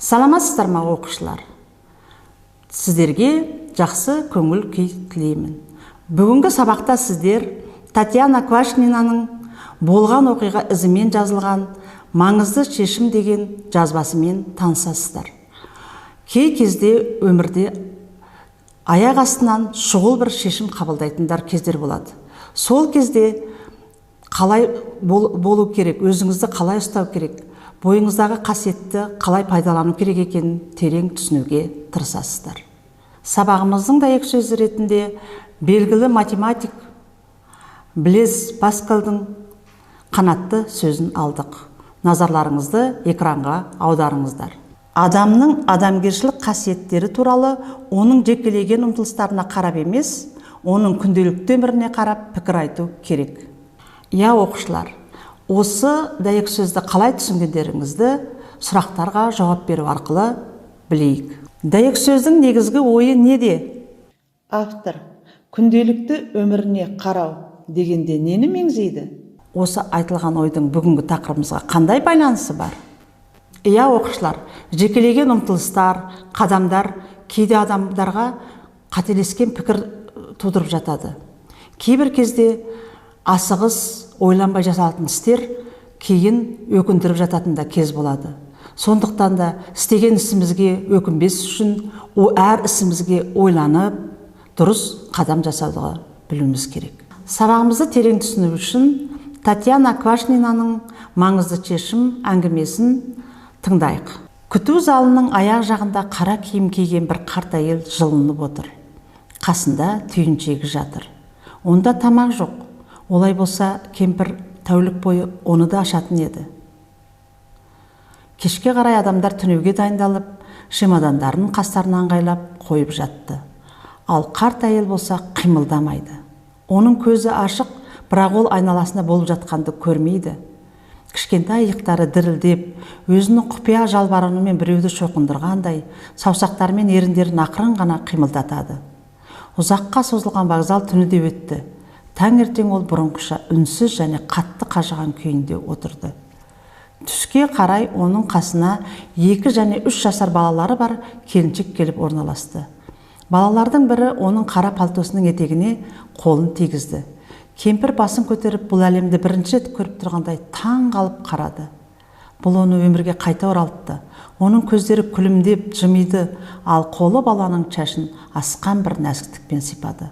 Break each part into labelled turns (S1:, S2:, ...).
S1: Саламатсыздар ма оқушылар? Сіздерге жақсы көңіл күй тілеймін. Бүгінгі сабақта сіздер Татьяна Квашнинаның болған оқиға ізімен жазылған маңызды шешім деген жазбасымен танысасыздар. Кей кезде өмірде аяқ астынан шұғыл бір шешім қабылдайтындар кездер болады. Сол кезде қалай болу керек, өзіңізді қалай ұстау керек, бойыңыздағы қасиетті қалай пайдалану керек екенін терең түсінуге тырысасыздар. Сабағымыздың дәйек сөзі ретінде белгілі математик Блез Паскалдың қанатты сөзін алдық. Назарларыңызды экранға аударыңыздар. Адамның адамгершілік қасиеттері туралы оның жекелеген ұмтылыстарына қарап емес, оның күнделікті өміріне қарап пікір айту керек. Оқушылар, осы дәйек сөзді қалай түсінгендеріңізді сұрақтарға жауап беру арқылы білейік. Дәйек сөздің негізгі ойы неде? Автор күнделікті өміріне қарау дегенде нені меңзейді? Осы айтылған ойдың бүгінгі тақырыбымызға қандай байланысы бар? Оқушылар, жекелеген ұмтылыстар, қадамдар кейде адамдарға қателескен пікір тудырып жатады. Кейбір кезде асығыс ойланбай жасалатын істер кейін өкіндіріп жататын да кез болады. Сондықтан да істеген ісімізге өкінбес үшін әр ісімізге ойланып, дұрыс қадам жасауды білуіміз керек. Сабағымызды терең түсіну үшін Татьяна Квашнинаның маңызды шешім әңгімесін тыңдайық. Күту залының аяқ жағында қара киім киген бір қарт әйел жылынып отыр. Қасында түйіншегі жатыр. Онда тамақ жоқ. Олай болса, кемпір тәулік бойы оны да ашатын еді. Кешке қарай адамдар түнеуге дайындалып, шемодандарын қастарына ыңғайлап қойып жатты. Ал қарт әйел болса қимылдамайды. Оның көзі ашық, бірақ ол айналасында болып жатқанды көрмейді. Кішкентай иықтары дірілдеп, өзінің құпия жалбарынумен біреуді шоқындырғандай, саусақтарымен еріндерін ақырын ғана қимылдатады. Ұзаққа созылған вокзал түні де өтті. Таңертең ол бұрынғыша үнсіз және қатты қажыған күйінде отырды. Түске қарай оның қасына 2 және 3 жасар балалары бар келіншек келіп орналасты. Балалардың бірі оның қара пальтосының етегіне қолын тигізді. Кемпір басын көтеріп бұл әлемді бірінші рет көріп тұрғандай таң қалып қарады. Бұл оны өмірге қайта оралтты. Оның көздері күлімдеп жымиды, ал қолы баланың шашын асқан бір нәзіктікпен сипады.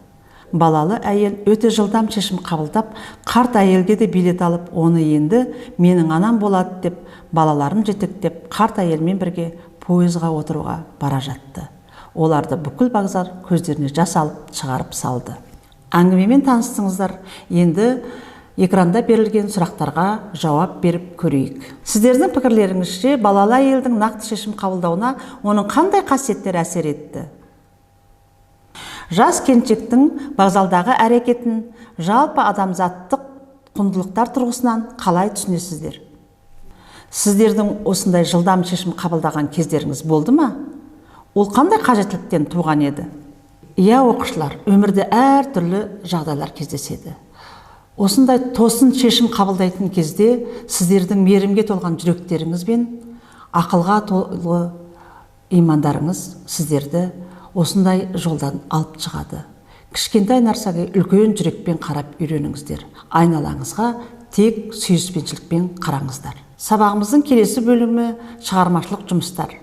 S1: Балалы әйел өте жылдам шешім қабылдап, қарт әйелге де билет алып, оны енді менің анам болады деп, балаларын жетектеп, қарт әйелмен бірге пойызға отыруға бара жатты. Оларды бүкіл вокзал көздеріне жас алып шығарып салды. Әңгімемен таныстыңыздар, енді экранда берілген сұрақтарға жауап беріп көрейік. Сіздердің пікірлеріңізше балалы әйелдің нақты шешім қабылдауына оның қандай қасиеттері әсер етті? Жас келіншектің вокзалдағы әрекетін жалпы адамзаттық құндылықтар тұрғысынан қалай түсінесіздер? Сіздердің осындай жылдам шешім қабылдаған кездеріңіз болды ма? Ол қандай қажеттіліктен туған еді? Оқушылар, өмірде әр түрлі жағдайлар кездеседі. Осындай тосын шешім қабылдайтын кезде сіздердің мейірімге толған жүректеріңіз бен ақылға толы имандарыңыз сіздерді осындай жолдан алып шығады. Кішкентай нәрсеге үлкен жүрекпен қарап үйреніңіздер. Айналаңызға тек сүйіспеншілікпен қараңыздар. Сабағымыздың келесі бөлімі шығармашылық жұмыстар.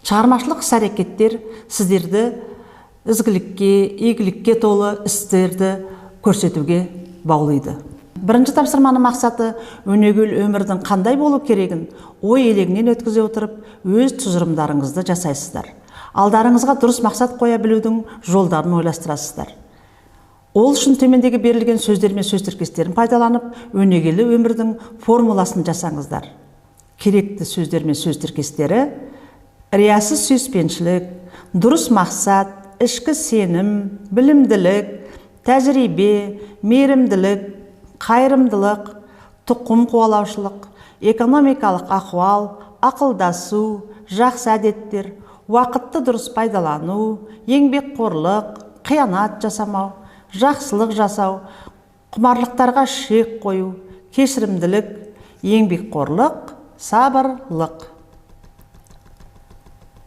S1: Шығармашылық іс-әрекеттер сіздерді ізгілікке, игілікке толы істерді көрсетуге баулайды. Бірінші тапсырманың мақсаты өнегелі өмірдің қандай болу керегін ой елегінен өткізе отырып, өз тұжырымдарыңызды жасайсыздар. Алдарыңызға дұрыс мақсат қоя білудің жолдарын ойластырасыздар. Ол үшін төмендегі берілген сөздер мен сөз тіркестерін пайдаланып, өнегелі өмірдің формуласын жасаңыздар. Керекті сөздер мен сөз тіркестері: риясыз сүйіспеншілік, дұрыс мақсат, ішкі сенім, білімділік, тәжірибе, мейірімділік, қайырымдылық, тұқым қуалаушылық, экономикалық ахуал, ақылдасу, жақсы әдеттер, уақытты дұрыс пайдалану, еңбекқорлық, қиянат жасамау, жақсылық жасау, құмарлықтарға шек қою, кешірімділік, еңбекқорлық, сабырлық.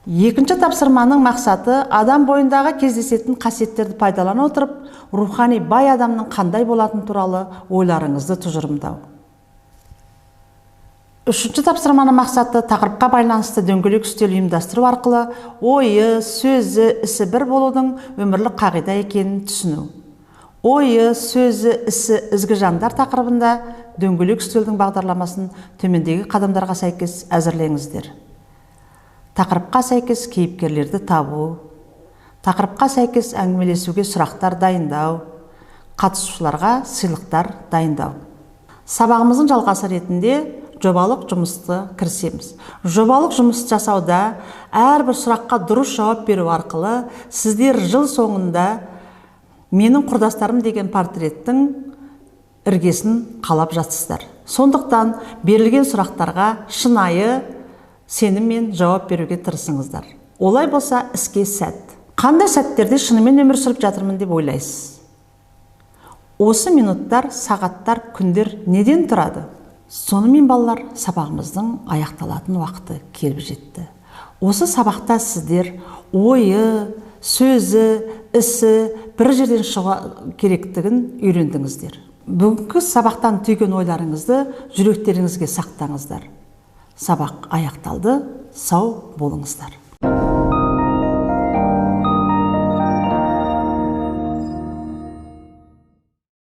S1: Екінші тапсырманың мақсаты адам бойындағы кездесетін қасиеттерді пайдалана отырып, рухани бай адамның қандай болатыны туралы ойларыңызды тұжырымдау. Үшінші тапсырманың мақсаты тақырыпқа байланысты дөңгелек үстел ұйымдастыру арқылы ойы, сөзі, ісі бір болудың өмірлік қағида екенін түсіну. Ойы, сөзі, ісі ізгі жандар тақырыбында дөңгелек үстелдің бағдарламасын төмендегі қадамдарға сәйкес әзірлеңіздер. Тақырыпқа сәйкес кейіпкерлерді табу, тақырыпқа сәйкес әңгімелесуге сұрақтар дайындау, қатысушыларға сыйлықтар дайындау. Сабағымыздың жалғасы ретінде жобалық жұмысты кірісеміз. Жобалық жұмыс жасауда әрбір сұраққа дұрыс жауап беру арқылы сіздер жыл соңында менің құрдастарым деген портреттің іргесін қалап жатсыздар. Сондықтан берілген сұрақтарға шынайы сеніммен жауап беруге тырысыңыздар. Олай болса іске сәт. Қандай сәттерде шынымен өмір сүріп жатырмын деп ойлайсыз? Осы минуттар, сағаттар, күндер неден тұрады? Сонымен балалар, сабағымыздың аяқталатын уақыты келіп жетті. Осы сабақта сіздер ойы, сөзі, ісі бір жерден шыға керектігін үйрендіңіздер. Бүгінгі сабақтан түйген ойларыңызды жүректеріңізге сақтаңыздар. Сабақ аяқталды, сау болыңыздар.